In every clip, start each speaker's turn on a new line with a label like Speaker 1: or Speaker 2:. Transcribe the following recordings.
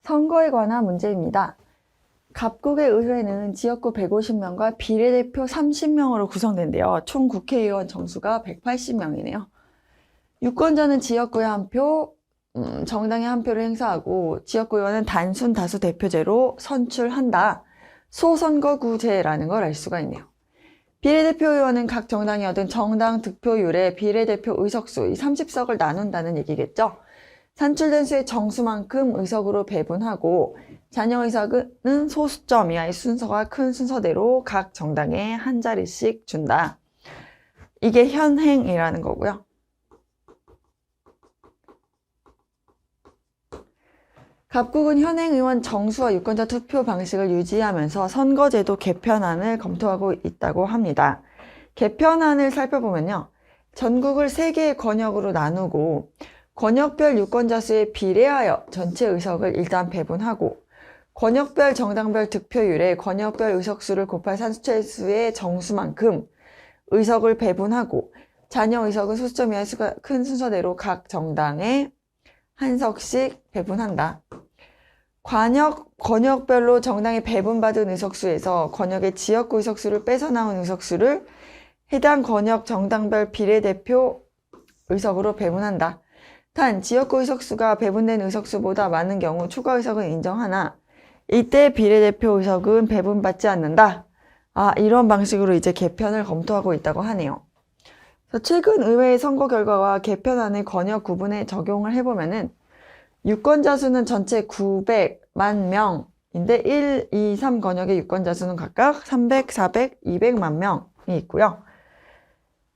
Speaker 1: 선거에 관한 문제입니다. 갑국의 의회는 지역구 150명과 비례대표 30명으로 구성된대요. 총 국회의원 정수가 180명이네요. 유권자는 지역구에 한 표, 정당에 한 표를 행사하고 지역구 의원은 단순 다수 대표제로 선출한다. 소선거구제라는 걸 알 수가 있네요. 비례대표 의원은 각 정당이 얻은 정당 득표율에 비례대표 의석수, 이 30석을 나눈다는 얘기겠죠. 산출된 수의 정수만큼 의석으로 배분하고 잔여 의석은 소수점 이하의 순서가 큰 순서대로 각 정당에 한 자리씩 준다. 이게 현행이라는 거고요. 갑국은 현행 의원 정수와 유권자 투표 방식을 유지하면서 선거제도 개편안을 검토하고 있다고 합니다. 개편안을 살펴보면요. 전국을 3개의 권역으로 나누고 권역별 유권자 수에 비례하여 전체 의석을 일단 배분하고 권역별 정당별 득표율에 권역별 의석수를 곱할 산출수의 정수만큼 의석을 배분하고 잔여 의석은 소수점 이하의 수가 큰 순서대로 각 정당에 한 석씩 배분한다. 권역별로 정당이 배분받은 의석수에서 권역의 지역구 의석수를 빼서 나온 의석수를 해당 권역 정당별 비례대표 의석으로 배분한다. 단 지역구 의석수가 배분된 의석수보다 많은 경우 추가 의석은 인정하나 이때 비례대표 의석은 배분받지 않는다. 이런 방식으로 이제 개편을 검토하고 있다고 하네요. 최근 의회의 선거 결과와 개편안의 권역 구분에 적용을 해보면은 유권자 수는 전체 900만 명인데 1, 2, 3 권역의 유권자 수는 각각 300, 400, 200만 명이 있고요.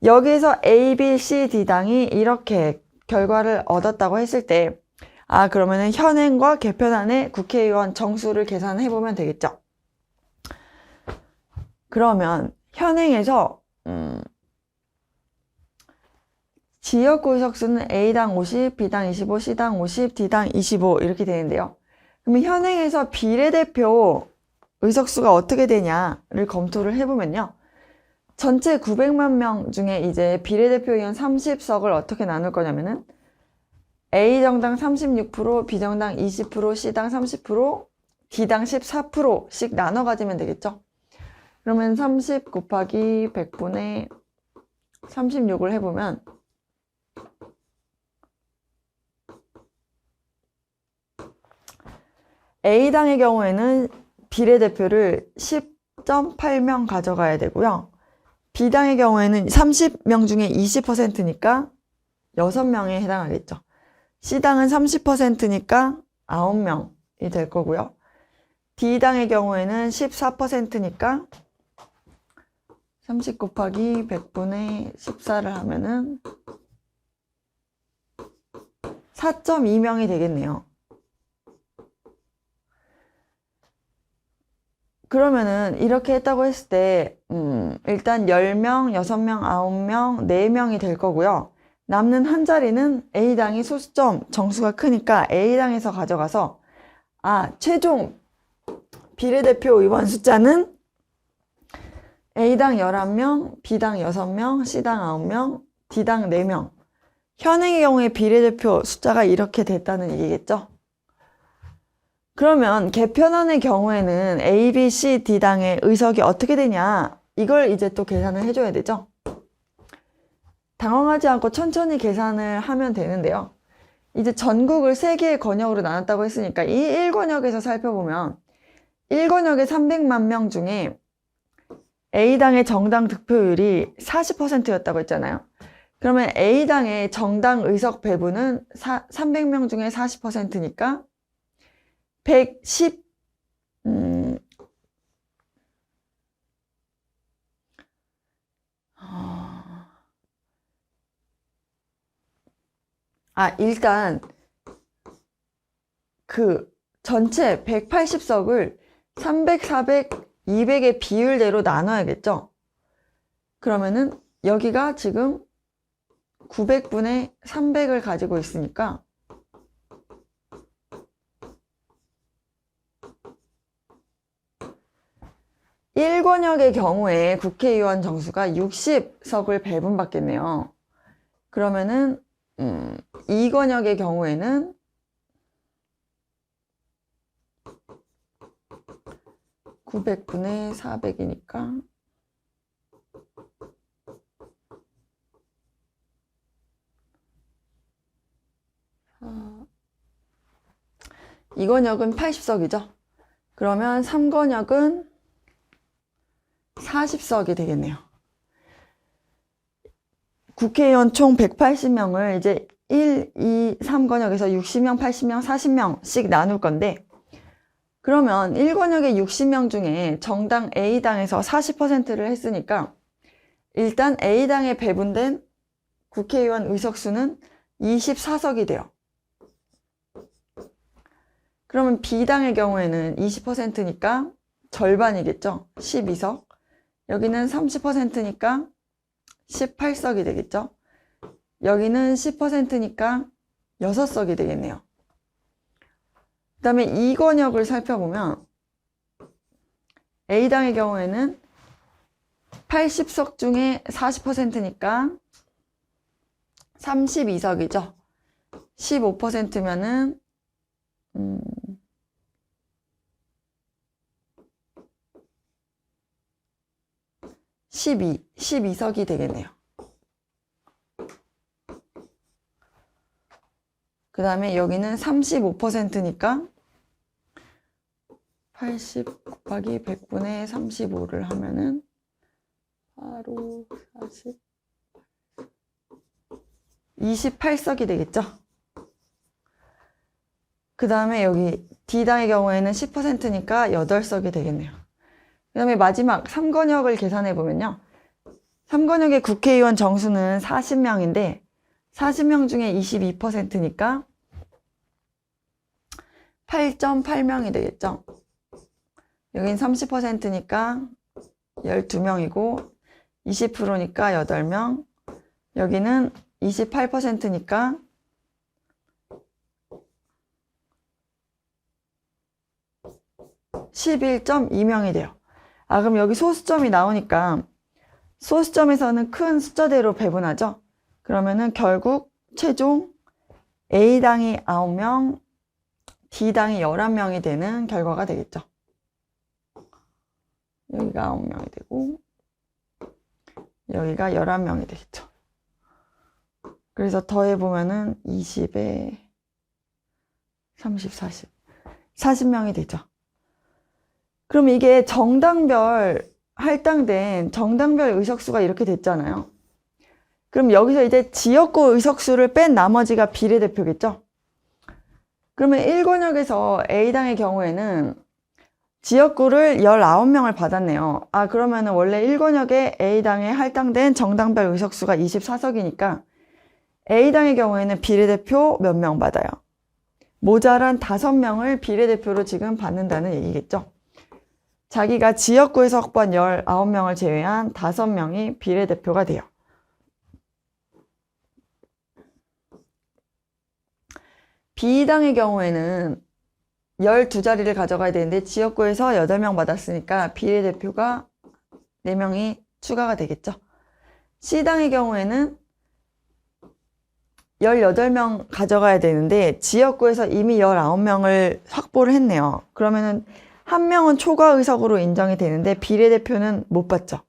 Speaker 1: 여기서 A, B, C, D당이 이렇게 결과를 얻었다고 했을 때 그러면은 현행과 개편안의 국회의원 정수를 계산해보면 되겠죠. 그러면 현행에서 지역구 의석수는 A당 50, B당 25, C당 50, D당 25 이렇게 되는데요. 그러면 현행에서 비례대표 의석수가 어떻게 되냐를 검토를 해보면요. 전체 900만 명 중에 이제 비례대표 의원 30석을 어떻게 나눌 거냐면은 A정당 36%, B정당 20%, C당 30%, D당 14%씩 나눠 가지면 되겠죠. 그러면 30 곱하기 100분의 36을 해보면 A당의 경우에는 비례대표를 10.8명 가져가야 되고요. B당의 경우에는 30명 중에 20%니까 6명에 해당하겠죠. C당은 30%니까 9명이 될 거고요. D당의 경우에는 14%니까 30 곱하기 100분의 14를 하면은 4.2명이 되겠네요. 그러면은 이렇게 했다고 했을 때 일단 10명, 6명, 9명, 4명이 될 거고요. 남는 한 자리는 A당이 소수점 정수가 크니까 A당에서 가져가서 최종 비례대표 의원 숫자는 A당 11명, B당 6명, C당 9명, D당 4명. 현행의 경우에 비례대표 숫자가 이렇게 됐다는 얘기겠죠? 그러면 개편안의 경우에는 A, B, C, D당의 의석이 어떻게 되냐 이걸 이제 또 계산을 해줘야 되죠. 당황하지 않고 천천히 계산을 하면 되는데요. 이제 전국을 3개의 권역으로 나눴다고 했으니까 이 1권역에서 살펴보면 1권역의 300만 명 중에 A당의 정당 득표율이 40%였다고 했잖아요. 그러면 A당의 정당 의석 배분은 300명 중에 40%니까 110, 일단 그 전체 180석을 300, 400, 200의 비율대로 나눠야겠죠. 그러면은 여기가 지금 900분의 300을 가지고 있으니까 1권역의 경우에 국회의원 정수가 60석을 배분받겠네요. 그러면은 2권역의 경우에는 900분의 400이니까 이건역은 80석이죠. 그러면 3건역은 40석이 되겠네요. 국회의원 총 180명을 이제 1, 2, 3건역에서 60명, 80명, 40명씩 나눌 건데, 그러면 1건역의 60명 중에 정당 A당에서 40%를 했으니까 일단 A당에 배분된 국회의원 의석수는 24석이 돼요. 그러면 B당의 경우에는 20%니까 절반이겠죠. 12석. 여기는 30%니까 18석이 되겠죠. 여기는 10%니까 6석이 되겠네요. 그 다음에 2건역을 살펴보면 A당의 경우에는 80석 중에 40%니까 32석이죠. 15%면은 12석이 되겠네요. 그 다음에 여기는 35%니까 80 곱하기 100분의 35를 하면은 바로 40 28석이 되겠죠. 그 다음에 여기 D당의 경우에는 10%니까 8석이 되겠네요. 그 다음에 마지막 3건역을 계산해 보면요. 3건역의 국회의원 정수는 40명인데 40명 중에 22%니까 8.8명이 되겠죠. 여긴 30%니까 12명이고 20%니까 8명, 여기는 28%니까 11.2명이 돼요. 아, 그럼 여기 소수점이 나오니까 소수점에서는 큰 숫자대로 배분하죠. 그러면은 결국 최종 A당이 9명, D당이 11명이 되는 결과가 되겠죠. 여기가 9명이 되고 여기가 11명이 되겠죠. 그래서 더해보면은 20에 30, 40. 40명이 되죠. 그럼 이게 정당별 할당된 정당별 의석수가 이렇게 됐잖아요. 그럼 여기서 이제 지역구 의석수를 뺀 나머지가 비례대표겠죠? 그러면 1권역에서 A당의 경우에는 지역구를 19명을 받았네요. 아, 그러면은 원래 1권역에 A당에 할당된 정당별 의석수가 24석이니까 A당의 경우에는 비례대표 몇 명 받아요? 모자란 5명을 비례대표로 지금 받는다는 얘기겠죠? 자기가 지역구에서 확보한 19명을 제외한 5명이 비례대표가 돼요. B당의 경우에는 12자리를 가져가야 되는데 지역구에서 8명 받았으니까 비례대표가 4명이 추가가 되겠죠. C당의 경우에는 18명 가져가야 되는데 지역구에서 이미 19명을 확보를 했네요. 그러면은 1명은 초과 의석으로 인정이 되는데 비례대표는 못 받죠.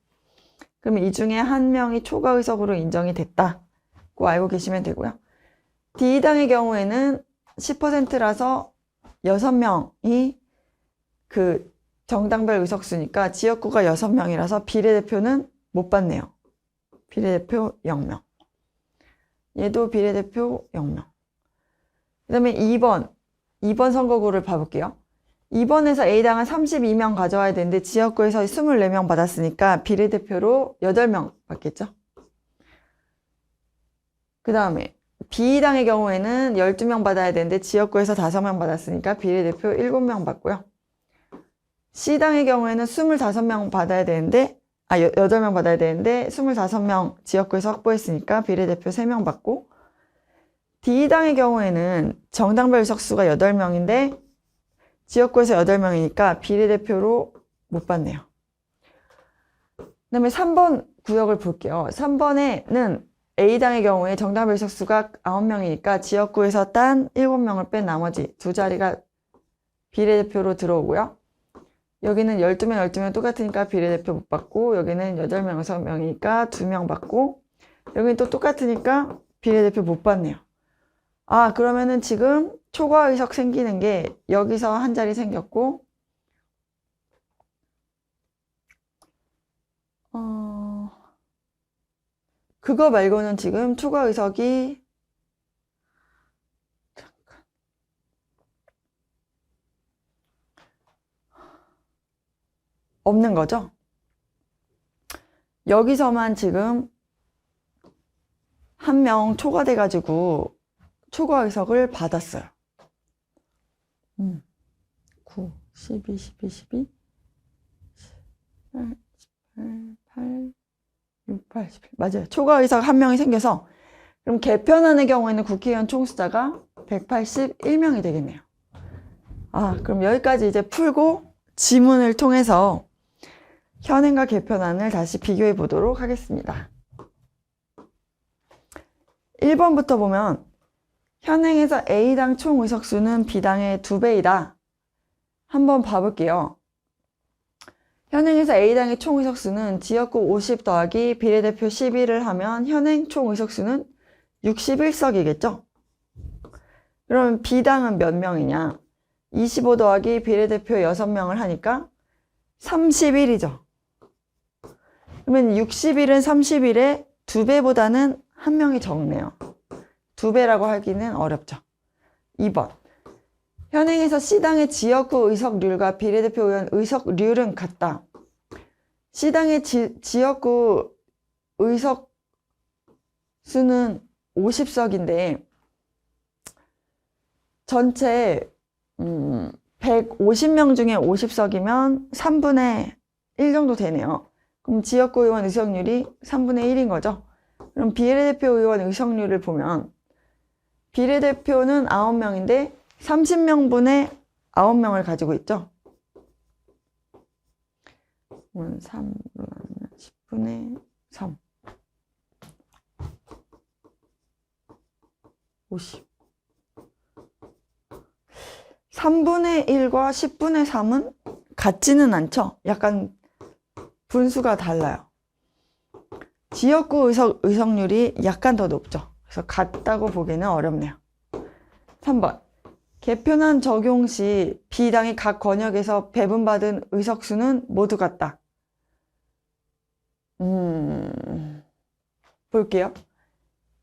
Speaker 1: 그러면 이 중에 1명이 초과 의석으로 인정이 됐다고 알고 계시면 되고요. D당의 경우에는 10%라서 6명이 그 정당별 의석수니까 지역구가 6명이라서 비례대표는 못 받네요. 비례대표 0명. 얘도 비례대표 0명. 그 다음에 2번 선거구를 봐볼게요. 2번에서 A당은 32명 가져와야 되는데 지역구에서 24명 받았으니까 비례대표로 8명 받겠죠. 그 다음에 B당의 경우에는 12명 받아야 되는데 지역구에서 5명 받았으니까 비례대표 7명 받고요. C당의 경우에는 25명 받아야 되는데 8명 받아야 되는데 25명 지역구에서 확보했으니까 비례대표 3명 받고, D당의 경우에는 정당별 의석수가 8명인데 지역구에서 8명이니까 비례대표로 못 받네요. 그 다음에 3번 구역을 볼게요. 3번에는 A당의 경우에 정당별 의석수가 9명이니까 지역구에서 딴 7명을 뺀 나머지 2자리가 비례대표로 들어오고요. 여기는 12명 똑같으니까 비례대표 못 받고, 여기는 8명, 6명이니까 2명 받고, 여기는 또 똑같으니까 비례대표 못 받네요. 아, 그러면은 지금 초과의석 생기는 게 여기서 한 자리 생겼고, 그거 말고는 지금 초과의석이 없는 거죠. 여기서만 지금 한 명 초과돼가지고 초과의석을 받았어요. 9, 12, 12, 12, 18, 8, 6, 8, 11. 맞아요. 초과의석 한 명이 생겨서 그럼 개편안의 경우에는 국회의원 총수자가 181명이 되겠네요. 아, 그럼 여기까지 이제 풀고 지문을 통해서 현행과 개편안을 다시 비교해 보도록 하겠습니다. 1번부터 보면 현행에서 A당 총 의석수는 B당의 2배이다. 한번 봐볼게요. 현행에서 A당의 총 의석수는 지역구 50 더하기 비례대표 11을 하면 현행 총 의석수는 61석이겠죠? 그러면 B당은 몇 명이냐? 25 더하기 비례대표 6명을 하니까 31이죠. 그러면 60일은 30일에 2배보다는 한 명이 적네요. 2배라고 하기는 어렵죠. 2번. 현행에서 C당의 지역구 의석률과 비례대표 의원 의석률은 같다. C당의 지역구 의석 수는 50석인데 전체 150명 중에 50석이면 3분의 1 정도 되네요. 그럼 지역구 의원 의석률이 3분의 1인 거죠. 그럼 비례대표 의원 의석률을 보면 비례대표는 9명인데 30명분의 9명을 가지고 있죠. 3, 10분의 3 50 3분의 1과 10분의 3은 같지는 않죠. 약간 분수가 달라요. 지역구 의석률이 약간 더 높죠. 그래서 같다고 보기는 어렵네요. 3번. 개편안 적용 시 B당이 각 권역에서 배분받은 의석수는 모두 같다. 볼게요.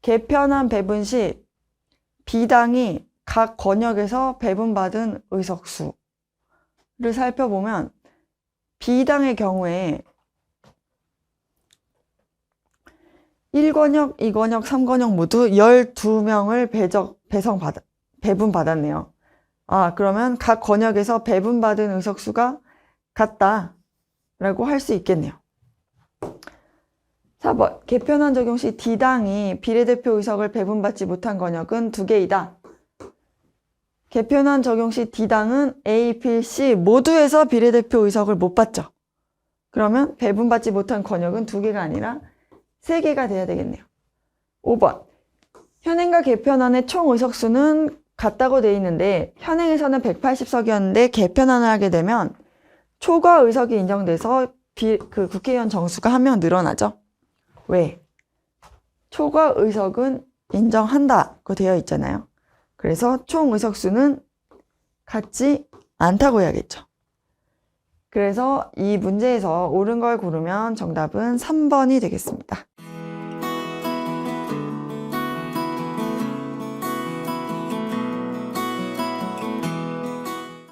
Speaker 1: 개편안 배분 시 B당이 각 권역에서 배분받은 의석수를 살펴보면 B당의 경우에 1권역, 2권역, 3권역 모두 12명을 배분받았네요. 아, 그러면 각 권역에서 배분받은 의석수가 같다라고 할 수 있겠네요. 4번. 개편안 적용 시 D당이 비례대표 의석을 배분받지 못한 권역은 2개이다. 개편안 적용 시 D당은 A, B, C 모두에서 비례대표 의석을 못 받죠. 그러면 배분받지 못한 권역은 2개가 아니라 3개가 돼야 되겠네요. 5번. 현행과 개편안의 총 의석수는 같다고 되어 있는데 현행에서는 180석이었는데 개편안을 하게 되면 초과 의석이 인정돼서 국회의원 정수가 한 명 늘어나죠. 왜? 초과 의석은 인정한다고 되어 있잖아요. 그래서 총 의석수는 같지 않다고 해야겠죠. 그래서 이 문제에서 옳은 걸 고르면 정답은 3번이 되겠습니다.